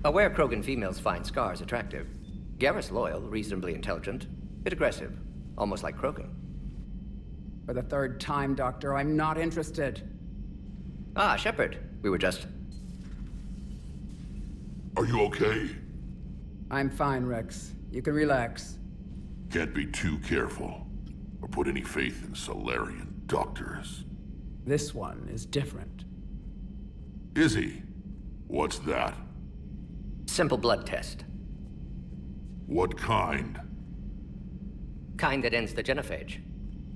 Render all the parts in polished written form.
Aware Krogan females find scars attractive. Garrus loyal, reasonably intelligent, bit aggressive, almost like Krogan. For the third time, Doctor, I'm not interested. Ah, Shepard. We were just... Are you okay? I'm fine, Rex. You can relax. Can't be too careful, or put any faith in Solarian doctors. This one is different. Is he? What's that? Simple blood test. What kind? Kind that ends the genophage.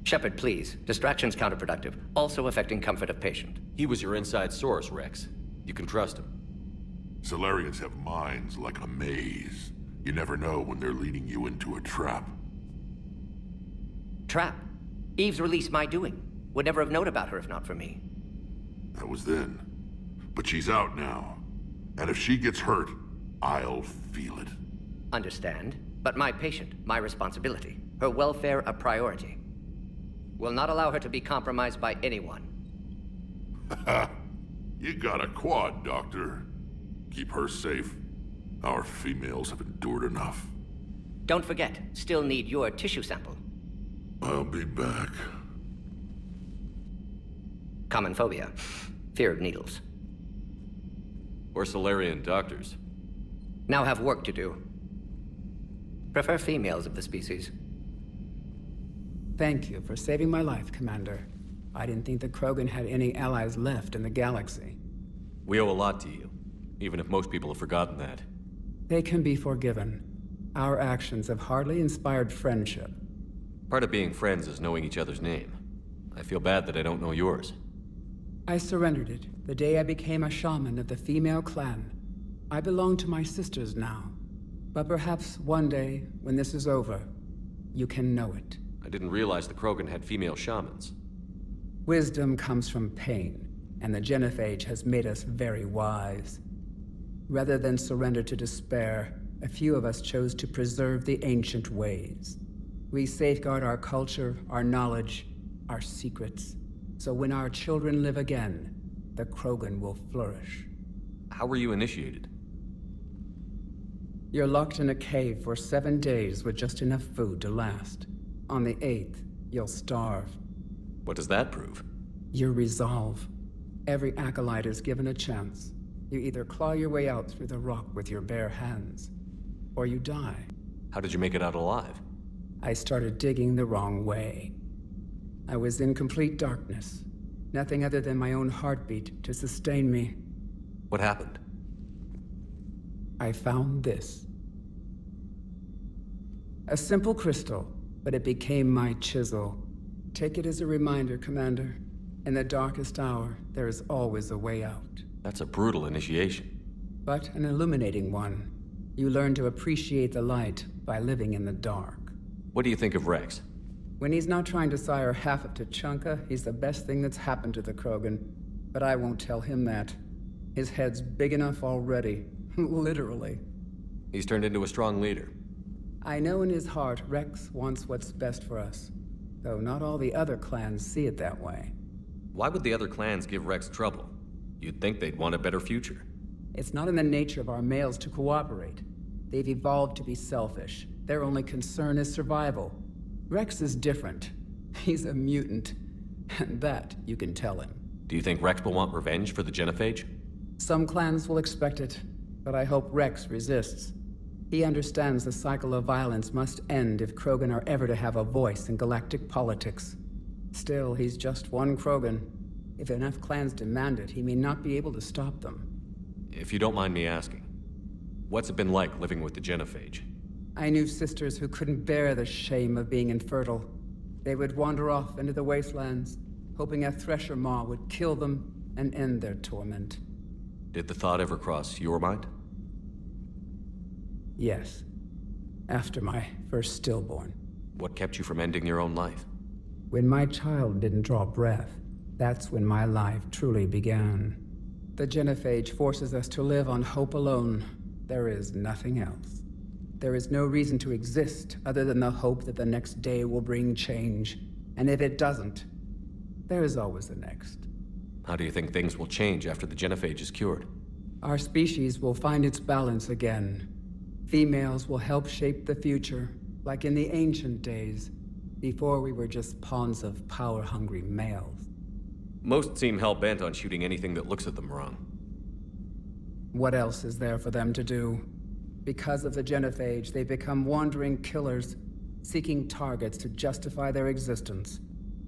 Shepard, please. Distraction's counterproductive, also affecting comfort of patient. He was your inside source, Rex. You can trust him. Solarians have minds like a maze. You never know when they're leading you into a trap. Trap. Eve's release my doing. Would never have known about her if not for me. That was then. But she's out now. And if she gets hurt, I'll feel it. Understand. But my patient, my responsibility. Her welfare a priority. Will not allow her to be compromised by anyone. You got a quad, Doctor. Keep her safe. Our females have endured enough. Don't forget, still need your tissue sample. I'll be back. Common phobia. Fear of needles. Or Solarian doctors. Now have work to do. Prefer females of the species. Thank you for saving my life, Commander. I didn't think the Krogan had any allies left in the galaxy. We owe a lot to you, even if most people have forgotten that. They can be forgiven. Our actions have hardly inspired friendship. Part of being friends is knowing each other's name. I feel bad that I don't know yours. I surrendered it the day I became a shaman of the female clan. I belong to my sisters now. But perhaps one day, when this is over, you can know it. I didn't realize the Krogan had female shamans. Wisdom comes from pain, and the genophage has made us very wise. Rather than surrender to despair, a few of us chose to preserve the ancient ways. We safeguard our culture, our knowledge, our secrets. So when our children live again, the Krogan will flourish. How were you initiated? You're locked in a cave for 7 days with just enough food to last. On the 8th, you'll starve. What does that prove? Your resolve. Every acolyte is given a chance. You either claw your way out through the rock with your bare hands, or you die. How did you make it out alive? I started digging the wrong way. I was in complete darkness. Nothing other than my own heartbeat to sustain me. What happened? I found this. A simple crystal, but it became my chisel. Take it as a reminder, Commander. In the darkest hour, there is always a way out. That's a brutal initiation. But an illuminating one. You learn to appreciate the light by living in the dark. What do you think of Rex? When he's not trying to sire half of Tuchanka, he's the best thing that's happened to the Krogan. But I won't tell him that. His head's big enough already. Literally. He's turned into a strong leader. I know in his heart Rex wants what's best for us. Though not all the other clans see it that way. Why would the other clans give Rex trouble? You'd think they'd want a better future. It's not in the nature of our males to cooperate. They've evolved to be selfish. Their only concern is survival. Rex is different. He's a mutant. And that you can tell him. Do you think Rex will want revenge for the genophage? Some clans will expect it, but I hope Rex resists. He understands the cycle of violence must end if Krogan are ever to have a voice in galactic politics. Still, he's just one Krogan. If enough clans demand it, he may not be able to stop them. If you don't mind me asking, what's it been like living with the genophage? I knew sisters who couldn't bear the shame of being infertile. They would wander off into the wastelands, hoping a thresher maw would kill them and end their torment. Did the thought ever cross your mind? Yes. After my first stillborn. What kept you from ending your own life? When my child didn't draw breath, that's when my life truly began. The genophage forces us to live on hope alone. There is nothing else. There is no reason to exist other than the hope that the next day will bring change. And if it doesn't, there is always the next. How do you think things will change after the genophage is cured? Our species will find its balance again. Females will help shape the future, like in the ancient days, before we were just pawns of power-hungry males. Most seem hell-bent on shooting anything that looks at them wrong. What else is there for them to do? Because of the genophage, they become wandering killers, seeking targets to justify their existence.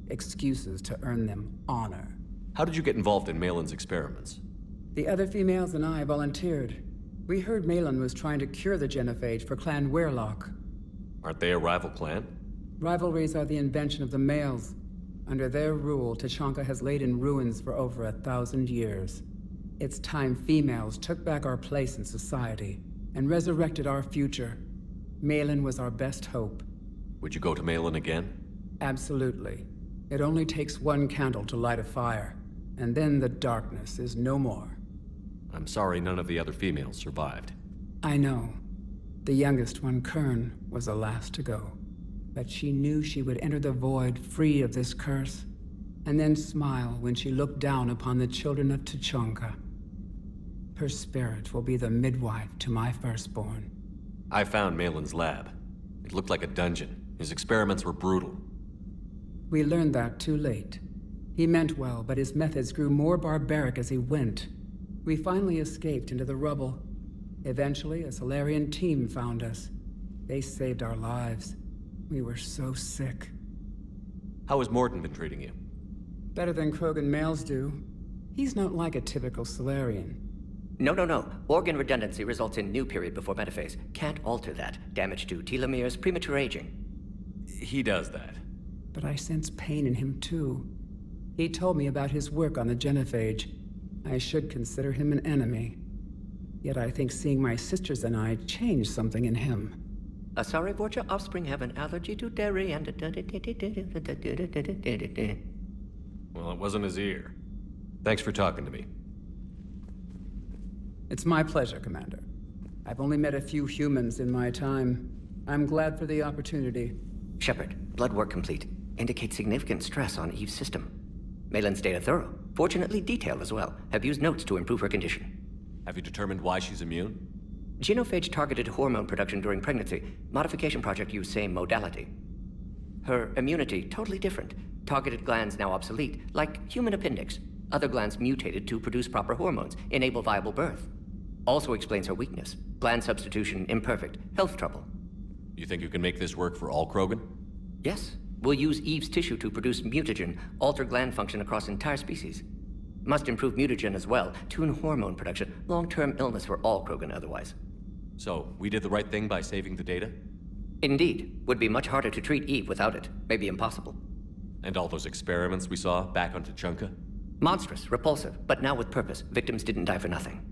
Excuses to earn them honor. How did you get involved in Malin's experiments? The other females and I volunteered. We heard Malin was trying to cure the genophage for Clan Weirlock. Aren't they a rival clan? Rivalries are the invention of the males. Under their rule, Tachanka has laid in ruins for over 1,000 years. It's time females took back our place in society and resurrected our future. Malin was our best hope. Would you go to Malin again? Absolutely. It only takes one candle to light a fire, and then the darkness is no more. I'm sorry none of the other females survived. I know. The youngest one, Kern, was the last to go. But she knew she would enter the void free of this curse, and then smile when she looked down upon the children of Tachanka. Her spirit will be the midwife to my firstborn. I found Malin's lab. It looked like a dungeon. His experiments were brutal. We learned that too late. He meant well, but his methods grew more barbaric as he went. We finally escaped into the rubble. Eventually, a Solarian team found us. They saved our lives. We were so sick. How has Morden been treating you? Better than Krogan males do. He's not like a typical Solarian. No. Organ redundancy results in new period before metaphase. Can't alter that. Damage to telomeres, premature aging. He does that. But I sense pain in him too. He told me about his work on the genophage. I should consider him an enemy. Yet I think seeing my sisters and I changed something in him. Sorry, Vorcha offspring have an allergy to dairy and... Well, it wasn't his ear. Thanks for talking to me. It's my pleasure, Commander. I've only met a few humans in my time. I'm glad for the opportunity. Shepard, blood work complete. Indicates significant stress on Eve's system. Malin's data thorough. Fortunately detailed as well. Have used notes to improve her condition. Have you determined why she's immune? Genophage targeted hormone production during pregnancy. Modification project used same modality. Her immunity totally different. Targeted glands now obsolete, like human appendix. Other glands mutated to produce proper hormones, enable viable birth. Also explains her weakness. Gland substitution imperfect. Health trouble. You think you can make this work for all Krogan? Yes. We'll use Eve's tissue to produce mutagen, alter gland function across entire species. Must improve mutagen as well, tune hormone production. Long-term illness for all Krogan otherwise. So, we did the right thing by saving the data? Indeed. Would be much harder to treat Eve without it. Maybe impossible. And all those experiments we saw back on Tachanka? Monstrous, repulsive, but now with purpose. Victims didn't die for nothing.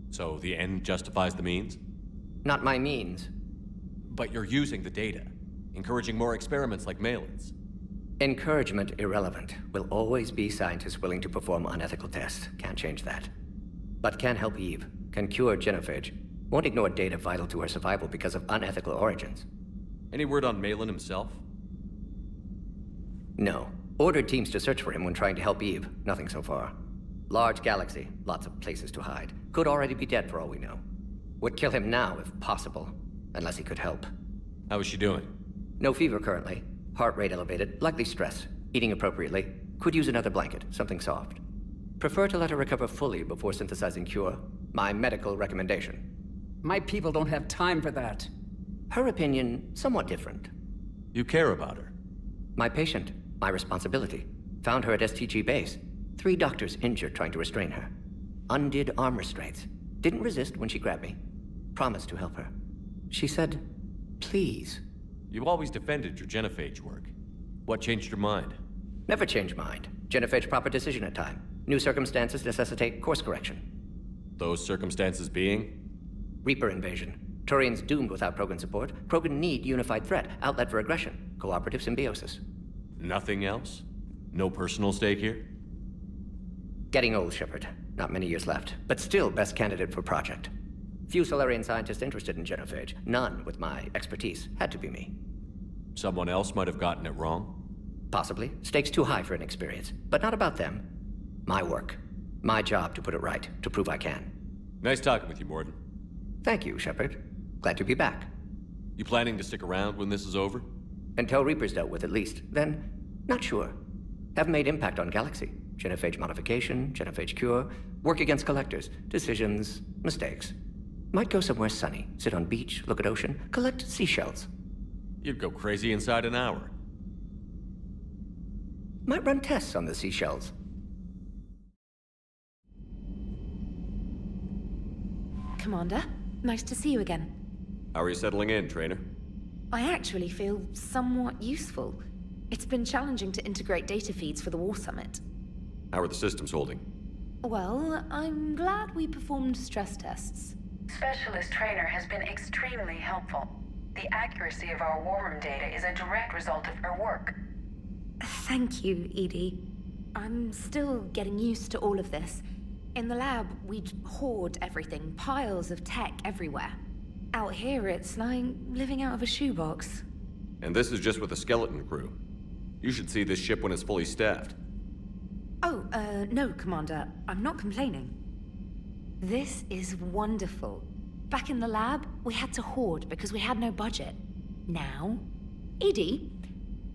So the end justifies the means? Not my means. But you're using the data, encouraging more experiments like Malin's. Encouragement irrelevant. Will always be scientists willing to perform unethical tests. Can't change that. But can help Eve. Can cure genophage. Won't ignore data vital to her survival because of unethical origins. Any word on Malin himself? No. Ordered teams to search for him when trying to help Eve. Nothing so far. Large galaxy. Lots of places to hide. Could already be dead for all we know. Would kill him now if possible. Unless he could help. How is she doing? No fever currently. Heart rate elevated. Likely stress. Eating appropriately. Could use another blanket. Something soft. Prefer to let her recover fully before synthesizing cure. My medical recommendation. My people don't have time for that. Her opinion, somewhat different. You care about her. My patient. My responsibility. Found her at STG base. 3 doctors injured trying to restrain her. Undid arm restraints. Didn't resist when she grabbed me. Promised to help her. She said, please. You've always defended your genophage work. What changed your mind? Never change mind. Genophage proper decision at time. New circumstances necessitate course correction. Those circumstances being? Reaper invasion. Turians doomed without Krogan support. Krogan need unified threat. Outlet for aggression. Cooperative symbiosis. Nothing else? No personal stake here? Getting old, Shepard. Not many years left. But still best candidate for project. Few Solarian scientists interested in genophage. None with my expertise. Had to be me. Someone else might have gotten it wrong? Possibly. Stakes too high for inexperience. But not about them. My work. My job to put it right. To prove I can. Nice talking with you, Morden. Thank you, Shepard. Glad to be back. You planning to stick around when this is over? Until Reaper's dealt with, at least. Then, not sure. Haven't made impact on Galaxy. Genophage modification, genophage cure, work against collectors, decisions, mistakes. Might go somewhere sunny, sit on beach, look at ocean, collect seashells. You'd go crazy inside an hour. Might run tests on the seashells. Commander, nice to see you again. How are you settling in, trainer? I actually feel somewhat useful. It's been challenging to integrate data feeds for the War Summit. How are the systems holding? Well, I'm glad we performed stress tests. Specialist Trainer has been extremely helpful. The accuracy of our war room data is a direct result of her work. Thank you, Edie. I'm still getting used to all of this. In the lab, we'd hoard everything, piles of tech everywhere. Out here, it's like living out of a shoebox. And this is just with the skeleton crew. You should see this ship when it's fully staffed. Oh, no, Commander. I'm not complaining. This is wonderful. Back in the lab, we had to hoard because we had no budget. Now, Edie,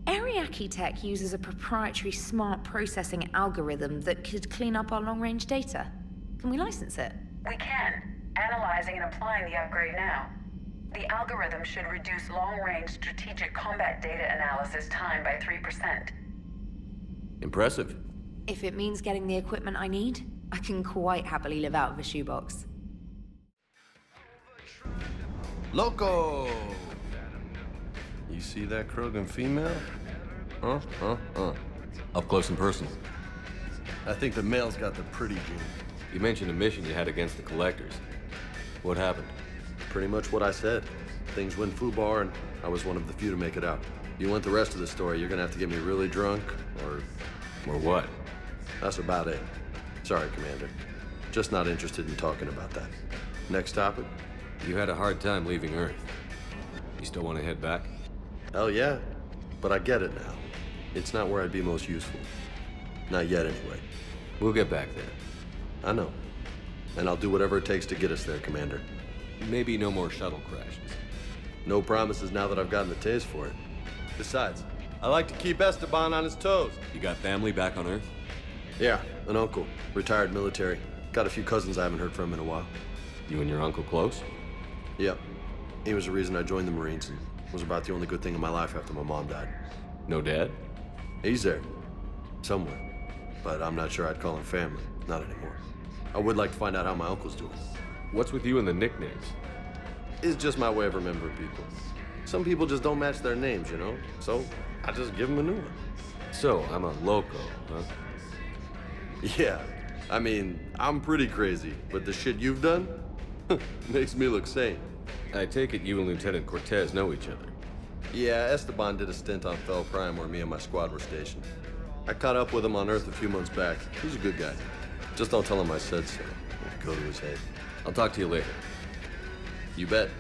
Ariake Tech uses a proprietary smart processing algorithm that could clean up our long-range data. Can we license it? We can. Analyzing and applying the upgrade now. The algorithm should reduce long-range strategic combat data analysis time by 3%. Impressive. If it means getting the equipment I need, I can quite happily live out of a shoebox. Loco! You see that Krogan female? Up close and personal. I think the male's got the pretty gene. You mentioned a mission you had against the Collectors. What happened? Pretty much what I said. Things went foobar, and I was one of the few to make it out. If you want the rest of the story, you're gonna have to get me really drunk, or... Or what? That's about it. Sorry, Commander. Just not interested in talking about that. Next topic? You had a hard time leaving Earth. You still want to head back? Hell yeah. But I get it now. It's not where I'd be most useful. Not yet, anyway. We'll get back there. I know. And I'll do whatever it takes to get us there, Commander. Maybe no more shuttle crashes. No promises now that I've gotten the taste for it. Besides, I like to keep Esteban on his toes. You got family back on Earth? Yeah, an uncle. Retired military. Got a few cousins I haven't heard from in a while. You and your uncle close? Yep. He was the reason I joined the Marines and was about the only good thing in my life after my mom died. No dad? He's there. Somewhere. But I'm not sure I'd call him family. Not anymore. I would like to find out how my uncle's doing. What's with you and the nicknames? It's just my way of remembering people. Some people just don't match their names, you know? So, I just give them a new one. So, I'm a loco, huh? Yeah. I mean, I'm pretty crazy, but the shit you've done makes me look sane. I take it you and Lieutenant Cortez know each other. Yeah, Esteban did a stint on Fel Prime where me and my squad were stationed. I caught up with him on Earth a few months back. He's a good guy. Just don't tell him I said so. It'll go to his head. I'll talk to you later. You bet.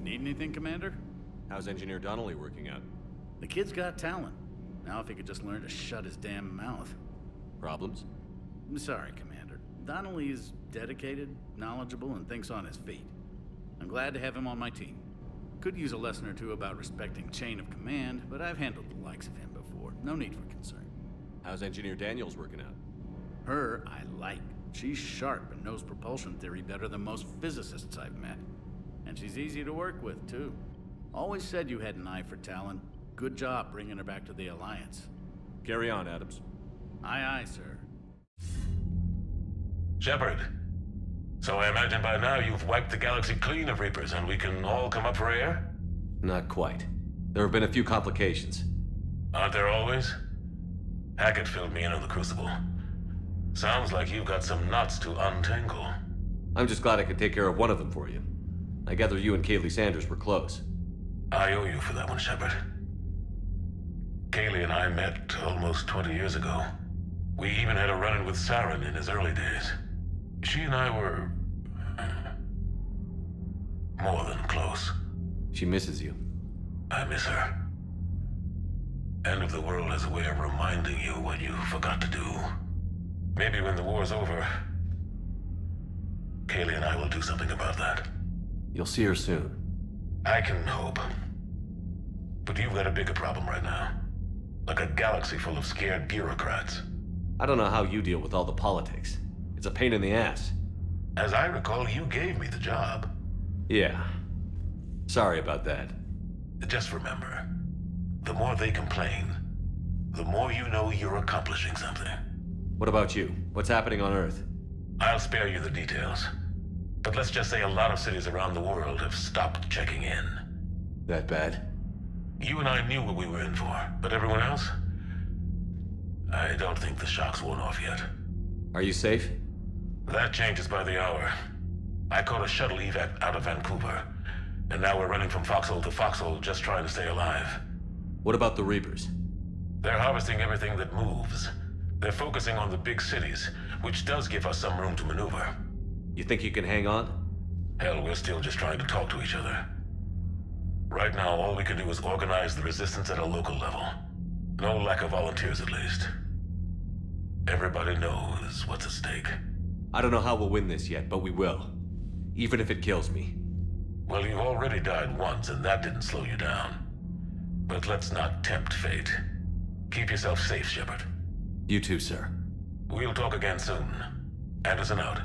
Need anything, Commander? How's Engineer Donnelly working out? The kid's got talent. Now if he could just learn to shut his damn mouth. Problems? I'm sorry, Commander. Donnelly is dedicated, knowledgeable, and thinks on his feet. I'm glad to have him on my team. Could use a lesson or two about respecting chain of command, but I've handled the likes of him before. No need for concern. How's Engineer Daniels working out? Her, I like. She's sharp and knows propulsion theory better than most physicists I've met. And she's easy to work with, too. Always said you had an eye for talent. Good job bringing her back to the Alliance. Carry on, Adams. Aye, aye, sir. Shepard. So I imagine by now you've wiped the galaxy clean of Reapers and we can all come up for air? Not quite. There have been a few complications. Aren't there always? Hackett filled me in on the Crucible. Sounds like you've got some knots to untangle. I'm just glad I could take care of one of them for you. I gather you and Kaylee Sanders were close. I owe you for that one, Shepard. Kaylee and I met almost 20 years ago. We even had a run-in with Saren in his early days. She and I were... more than close. She misses you. I miss her. End of the world has a way of reminding you what you forgot to do. Maybe when the war's over, Kaylee and I will do something about that. You'll see her soon. I can hope. But you've got a bigger problem right now. Like a galaxy full of scared bureaucrats. I don't know how you deal with all the politics. It's a pain in the ass. As I recall, you gave me the job. Yeah. Sorry about that. Just remember, the more they complain, the more you know you're accomplishing something. What about you? What's happening on Earth? I'll spare you the details. But let's just say a lot of cities around the world have stopped checking in. That bad? You and I knew what we were in for, but everyone else? I don't think the shock's worn off yet. Are you safe? That changes by the hour. I caught a shuttle evac out of Vancouver, and now we're running from foxhole to foxhole just trying to stay alive. What about the Reapers? They're harvesting everything that moves. They're focusing on the big cities, which does give us some room to maneuver. You think you can hang on? Hell, we're still just trying to talk to each other. Right now, all we can do is organize the resistance at a local level. No lack of volunteers, at least. Everybody knows what's at stake. I don't know how we'll win this yet, but we will. Even if it kills me. Well, you've already died once, and that didn't slow you down. But let's not tempt fate. Keep yourself safe, Shepard. You too, sir. We'll talk again soon. Anderson out.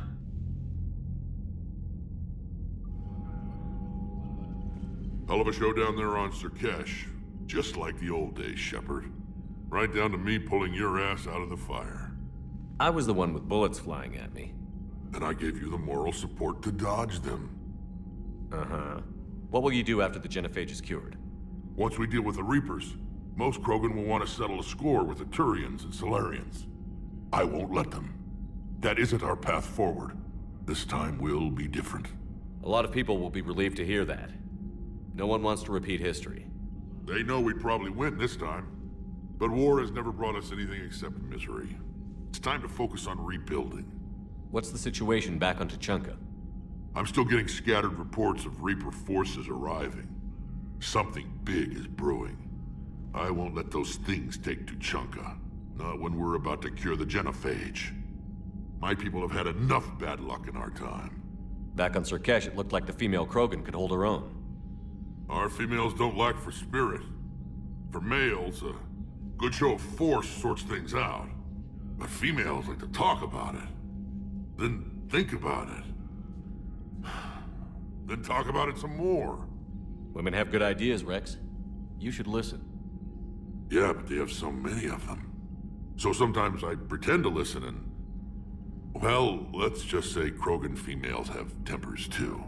Hell of a show down there on Sirkesh. Just like the old days, Shepard. Right down to me pulling your ass out of the fire. I was the one with bullets flying at me. And I gave you the moral support to dodge them. Uh-huh. What will you do after the genophage is cured? Once we deal with the Reapers, most Krogan will want to settle a score with the Turians and Solarians. I won't let them. That isn't our path forward. This time will be different. A lot of people will be relieved to hear that. No one wants to repeat history. They know we'd probably win this time. But war has never brought us anything except misery. It's time to focus on rebuilding. What's the situation back on Tuchanka? I'm still getting scattered reports of Reaper forces arriving. Something big is brewing. I won't let those things take Tuchanka. Not when we're about to cure the genophage. My people have had enough bad luck in our time. Back on Sirkesh, it looked like the female Krogan could hold her own. Our females don't lack for spirit. For males, a good show of force sorts things out. But females like to talk about it. Then think about it. Then talk about it some more. Women have good ideas, Rex. You should listen. Yeah, but they have so many of them. So sometimes I pretend to listen and... Well, let's just say Krogan females have tempers too.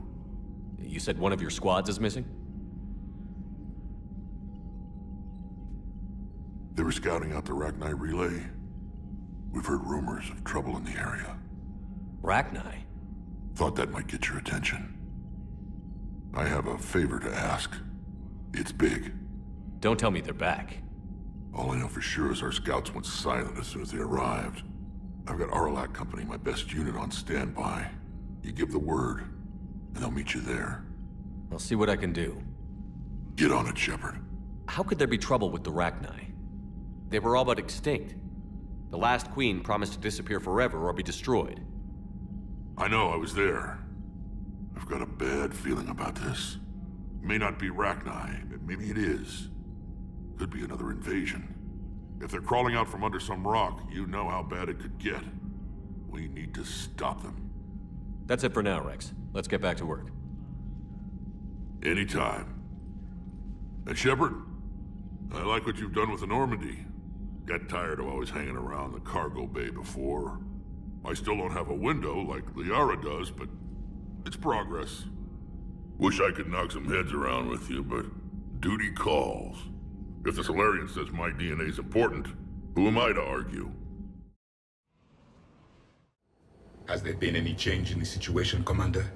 You said one of your squads is missing? They were scouting out the Rachni relay. We've heard rumors of trouble in the area. Rachni? Thought that might get your attention. I have a favor to ask. It's big. Don't tell me they're back. All I know for sure is our scouts went silent as soon as they arrived. I've got Arlac Company, my best unit, on standby. You give the word, and I'll meet you there. I'll see what I can do. Get on it, Shepard. How could there be trouble with the Rachni? They were all but extinct. The last queen promised to disappear forever or be destroyed. I know, I was there. I've got a bad feeling about this. It may not be Rachni, but maybe it is. Could be another invasion. If they're crawling out from under some rock, you know how bad it could get. We need to stop them. That's it for now, Rex. Let's get back to work. Anytime. And Shepard, I like what you've done with the Normandy. Got tired of always hanging around the cargo bay before. I still don't have a window like Liara does, but it's progress. Wish I could knock some heads around with you, but duty calls. If the Solarian says my DNA's important, who am I to argue? Has there been any change in the situation, Commander?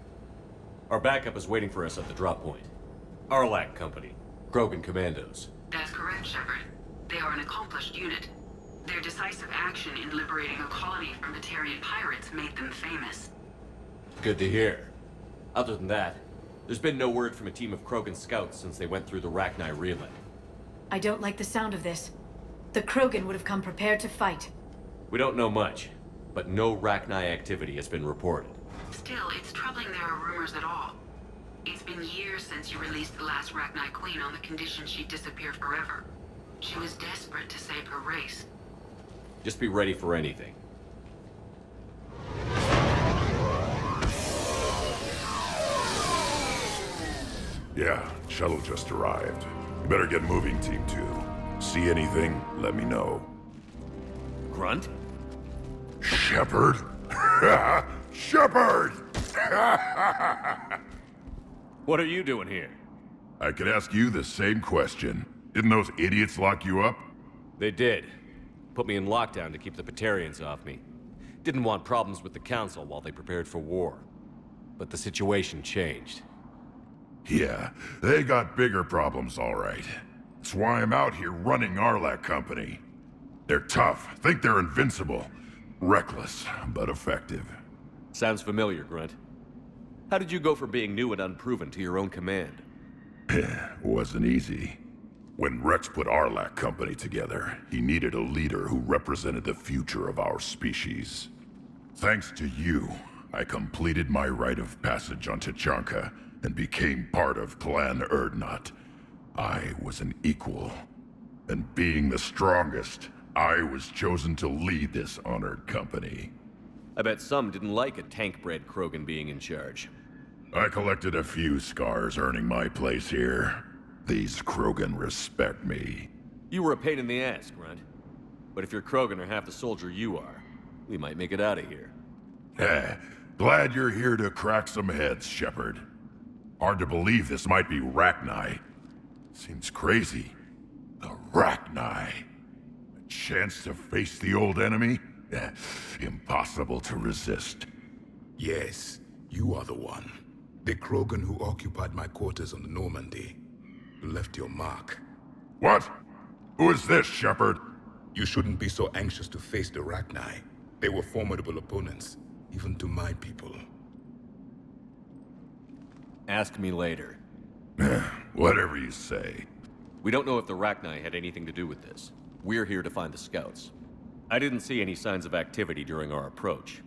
Our backup is waiting for us at the drop point. Arlac Company. Krogan Commandos. That's correct, Shepard. They are an accomplished unit. Their decisive action in liberating a colony from Batarian pirates made them famous. Good to hear. Other than that, there's been no word from a team of Krogan scouts since they went through the Rachni relay. I don't like the sound of this. the Krogan would have come prepared to fight. We don't know much, but no Rachni activity has been reported. Still, it's troubling there are rumors at all. It's been years since you released the last Rachni Queen on the condition she'd disappear forever. She was desperate to save her race. Just be ready for anything. Yeah, shuttle just arrived. You better get moving, Team 2. See anything, let me know. Grunt? Shepard? Shepard! What are you doing here? I could ask you the same question. Didn't those idiots lock you up? They did. Put me in lockdown to keep the Batarians off me. Didn't want problems with the Council while they prepared for war. But the situation changed. Yeah, they got bigger problems, all right. That's why I'm out here running Arlac Company. They're tough, think they're invincible. Reckless, but effective. Sounds familiar, Grunt. How did you go from being new and unproven to your own command? Wasn't easy. When Rex put Arlac Company together, he needed a leader who represented the future of our species. Thanks to you, I completed my rite of passage on Tuchanka and became part of Clan Erdnot. I was an equal, and being the strongest, I was chosen to lead this honored company. I bet some didn't like a tank-bred Krogan being in charge. I collected a few scars earning my place here. These Krogan respect me. You were a pain in the ass, Grunt. But if your Krogan are half the soldier you are, we might make it out of here. Glad you're here to crack some heads, Shepard. Hard to believe this might be Rachni. Seems crazy. The Rachni. A chance to face the old enemy? Impossible to resist. Yes, you are the one. The Krogan who occupied my quarters on the Normandy. You left your mark. What? Who is this, Shepard? You shouldn't be so anxious to face the Rachni. They were formidable opponents, even to my people. Ask me later. Whatever you say. We don't know if the Rachni had anything to do with this. We're here to find the scouts. I didn't see any signs of activity during our approach.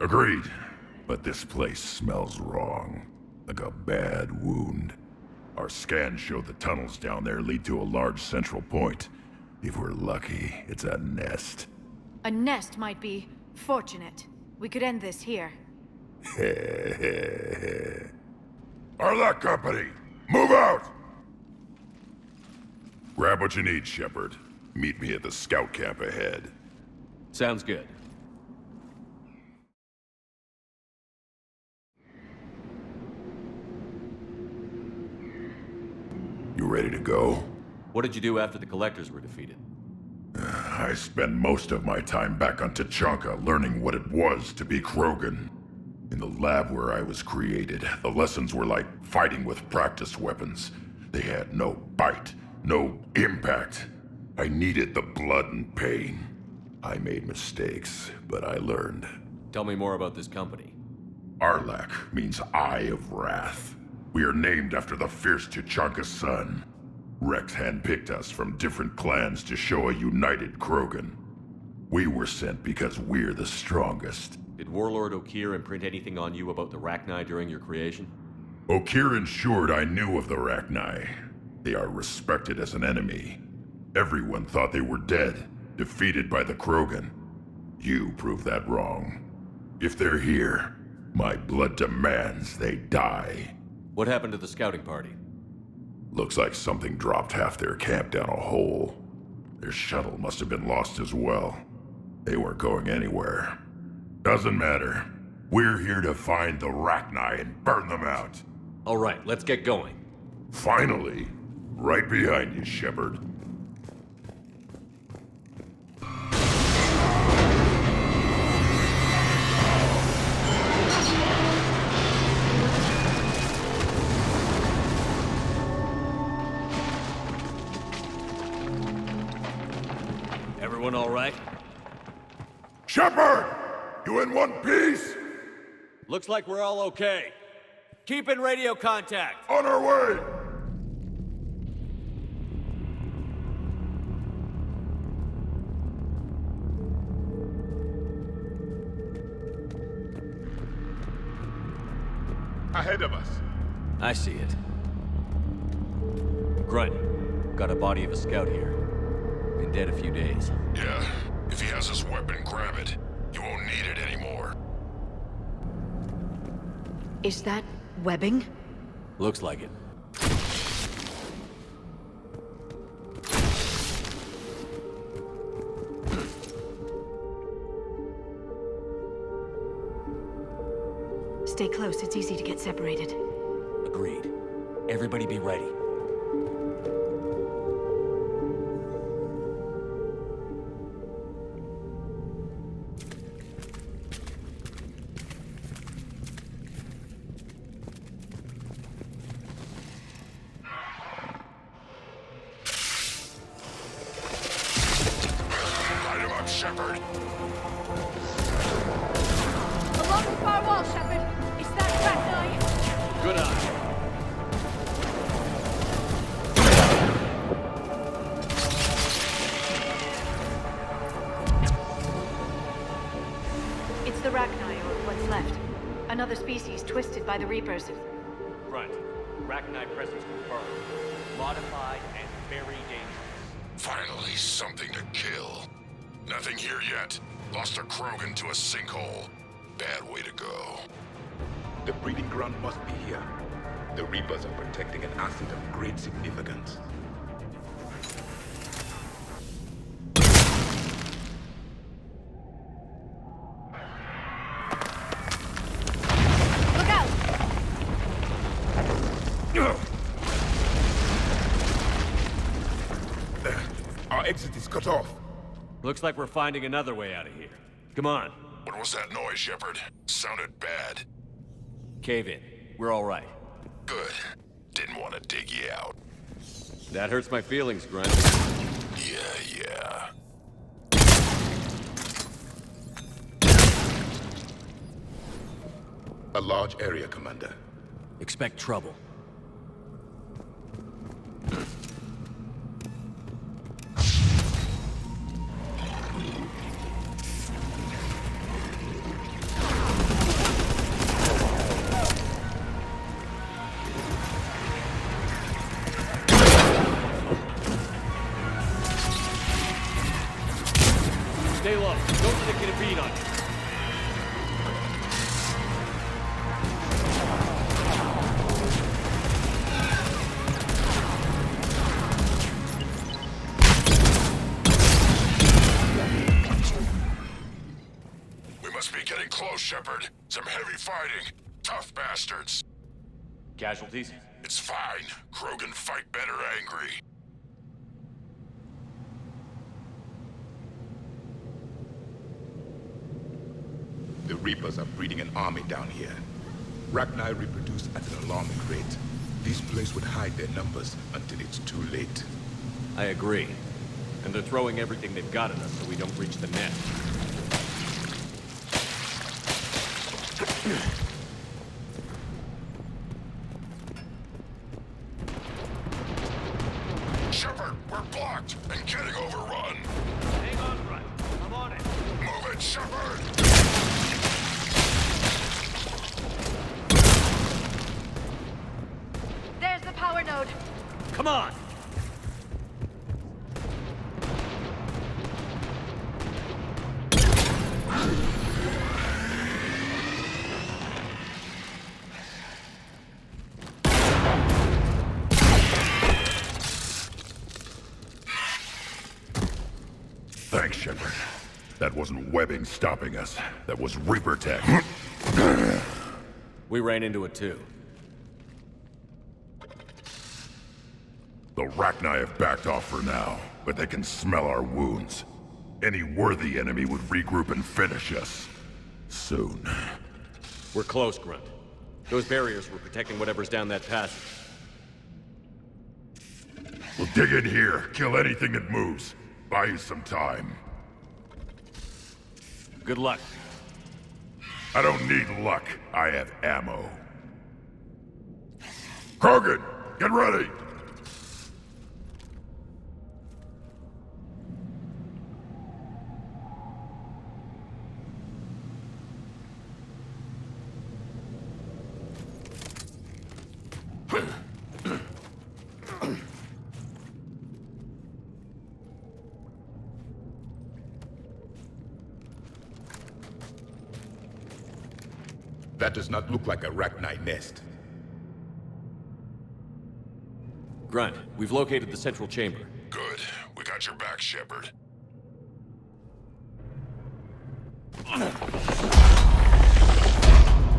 Agreed. But this place smells wrong. Like a bad wound. Our scans show the tunnels down there lead to a large central point. If we're lucky, it's a nest. A nest might be fortunate. We could end this here. Arlac Company! Move out! Grab what you need, Shepard. Meet me at the scout camp ahead. Sounds good. You ready to go? What did you do after the Collectors were defeated? I spent most of my time back on Tuchanka learning what it was to be Krogan. In the lab where I was created, the lessons were like fighting with practice weapons. They had no bite, no impact. I needed the blood and pain. I made mistakes, but I learned. Tell me more about this company. Arlac means Eye of Wrath. We are named after the fierce Tuchanka sun. Rex handpicked us from different clans to show a united Krogan. We were sent because we're the strongest. Did Warlord Okeer imprint anything on you about the Rachni during your creation? Okeer ensured I knew of the Rachni. They are respected as an enemy. Everyone thought they were dead, defeated by the Krogan. You proved that wrong. If they're here, my blood demands they die. What happened to the scouting party? Looks like something dropped half their camp down a hole. Their shuttle must have been lost as well. They weren't going anywhere. Doesn't matter. We're here to find the Rachni and burn them out. All right, let's get going. Finally. Right behind you, Shepard. Everyone all right? Shepard! You in one piece? Looks like we're all okay. Keep in radio contact. On our way! Ahead of us. I see it. Grunt, got a body of a scout here. Been dead a few days. Yeah. If he has his weapon, grab it. You won't need it anymore. Is that webbing? Looks like it. Stay close, it's easy to get separated. Agreed. Everybody be ready. Light him up, Shepard. Along the far wall, Shepard! It's that arachnite! Good eye. It's the arachnite, or what's left. Another species twisted by the Reapers. Grunt, Arachnite presence confirmed. Modified and very dangerous. Finally, something to kill. Nothing here yet. Lost a Krogan to a sinkhole. Bad way to go. The breeding ground must be here. The Reapers are protecting an asset of great significance. Look out! Our exit is cut off. Looks like we're finding another way out of here. Come on, What was that noise, Shepard? Sounded bad. cave in. We're all right. Good. Didn't want to dig you out. That hurts my feelings, Grunt. Yeah. A large area, Commander. Expect trouble. Stay low. Don't let it get a beat on you. We must be getting close, Shepard. Some heavy fighting. Tough bastards. Casualties? It's fine. Krogan fight better angry. The Reapers are breeding an army down here. Rachni reproduce at an alarming rate. This place would hide their numbers until it's too late. I agree. And they're throwing everything they've got at us so we don't reach the net. Shepard, we're blocked and getting overrun. Hang on, Grunt. I'm on it. Move it, Shepard! There's the power node. Come on! Thanks, Shepard. That wasn't webbing stopping us. That was Reaper tech. We ran into it too. The Rachni have backed off for now, but they can smell our wounds. Any worthy enemy would regroup and finish us. Soon. We're close, Grunt. Those barriers were protecting whatever's down that passage. We'll dig in here, kill anything that moves. Buy you some time. Good luck. I don't need luck. I have ammo. Krogan, get ready! That does not look like a Rachni nest. Grunt, we've located the central chamber. Good. We got your back, Shepard.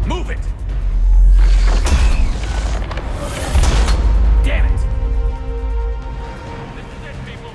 Move it! Damn it! This is it, people!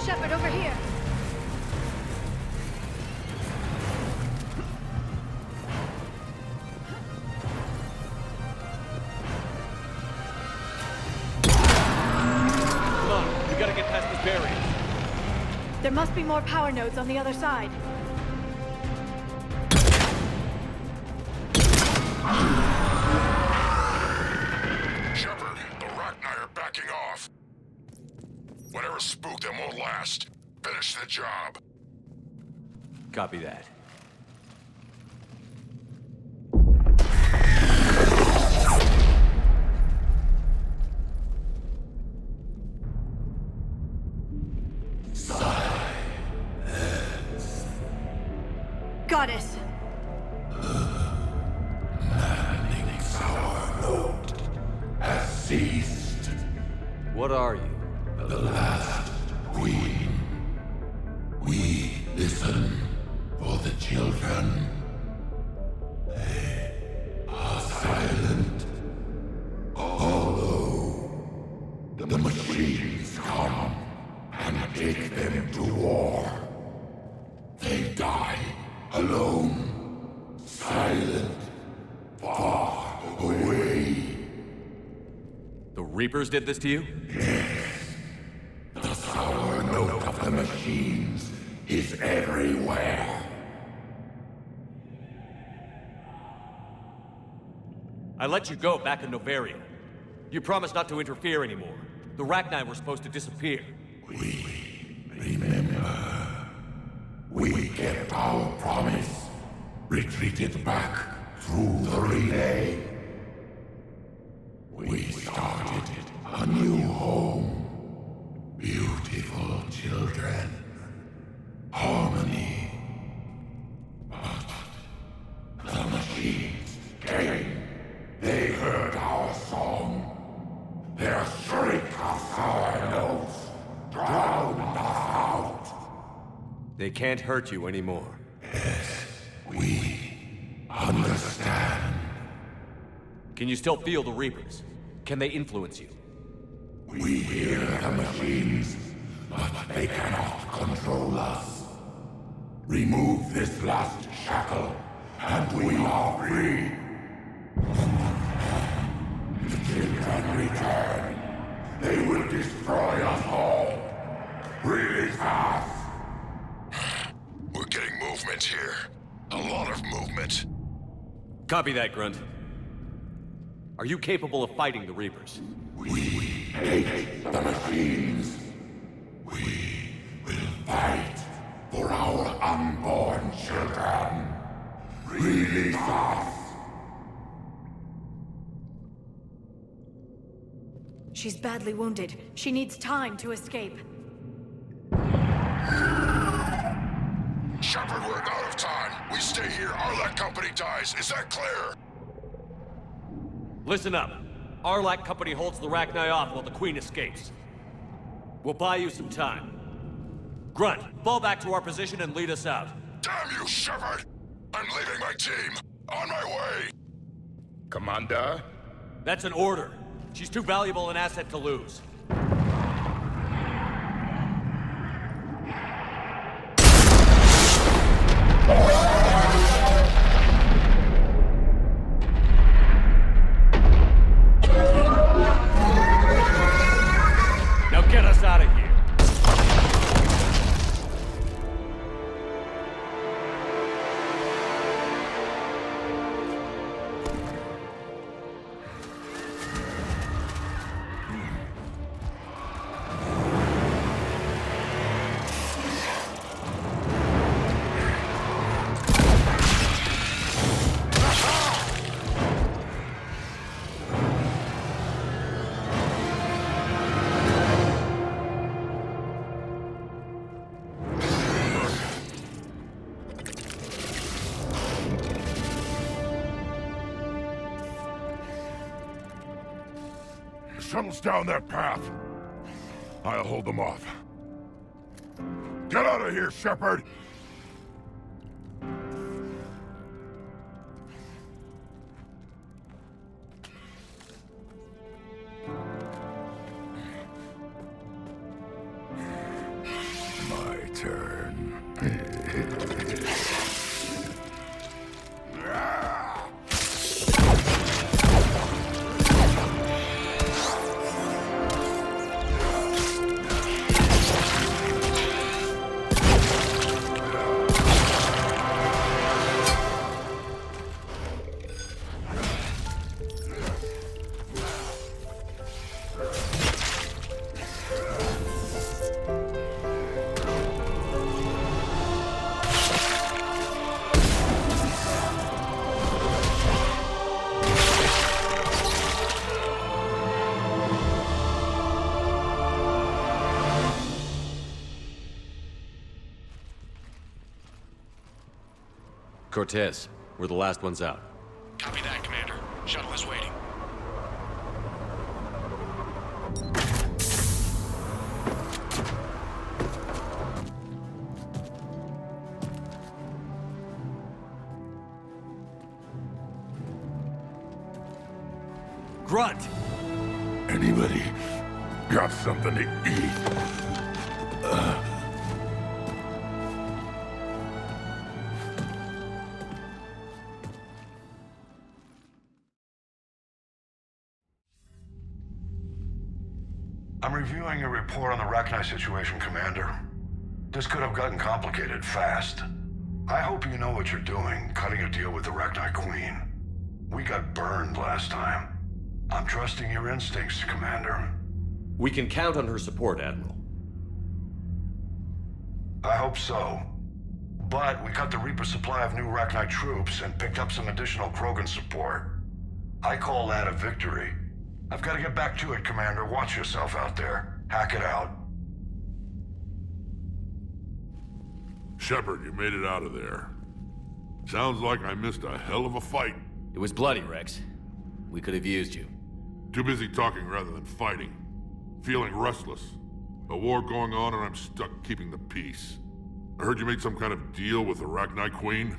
Shepard, over here. Come on, we gotta get past this barrier. There must be more power nodes on the other side. Shepard, the Rachni are backing off. Whatever spooked them won't last. Finish the job. Copy that. Goddess! Has ceased. What are you? The last queen. We listen for the children. They are silent. Although the machines come and take them to war, they die alone, silent, far away. The Reapers did this to you? The sour note of the machines is everywhere. I let you go back in Novaria. You promised not to interfere anymore. The Rachni were supposed to disappear. We remember. We kept our promise. Retreated back through the relay. We started a new home. Beautiful children. Harmony. But the machines came. They heard our song. Their shriek of sour notes drowned us out. They can't hurt you anymore. Yes, we understand. Can you still feel the Reapers? Can they influence you? We hear the machines, but they cannot control us. Remove this last shackle, and we are free. The children return. They will destroy us all. Release us. We're getting movement here. A lot of movement. Copy that, Grunt. Are you capable of fighting the Reapers? We hate the machines. We will fight for our unborn children. Release us. She's badly wounded. She needs time to escape. Shepard, we're out of time. We stay here, Arlec Company dies. Is that clear? Listen up. Arlac Company holds the Rachni off while the Queen escapes. We'll buy you some time. Grunt, fall back to our position and lead us out. Damn you, Shepard! I'm leaving my team. On my way. Commander? That's an order. She's too valuable an asset to lose. Now get us out of here. shuttles down that path. I'll hold them off. Get out of here, Shepard! My turn. Cortez, we're the last ones out. Copy that, Commander. Shuttle is waiting. Grunt! Anybody got something to eat? I'm reviewing your report on the Rachni situation, Commander. This could have gotten complicated fast. I hope you know what you're doing, cutting a deal with the Rachni Queen. We got burned last time. I'm trusting your instincts, Commander. We can count on her support, Admiral. I hope so. But we cut the Reaper supply of new Rachni troops and picked up some additional Krogan support. I call that a victory. I've got to get back to it, Commander. Watch yourself out there. Hack it out. Shepard, you made it out of there. Sounds like I missed a hell of a fight. It was bloody, Rex. We could have used you. Too busy talking rather than fighting. Feeling restless. A war going on and I'm stuck keeping the peace. I heard you made some kind of deal with the Rachni Queen.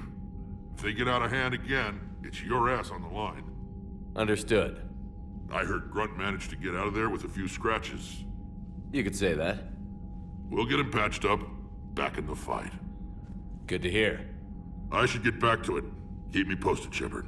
If they get out of hand again, it's your ass on the line. Understood. I heard Grunt managed to get out of there with a few scratches. You could say that. We'll get him patched up, back in the fight. Good to hear. I should get back to it. Keep me posted, Shepard.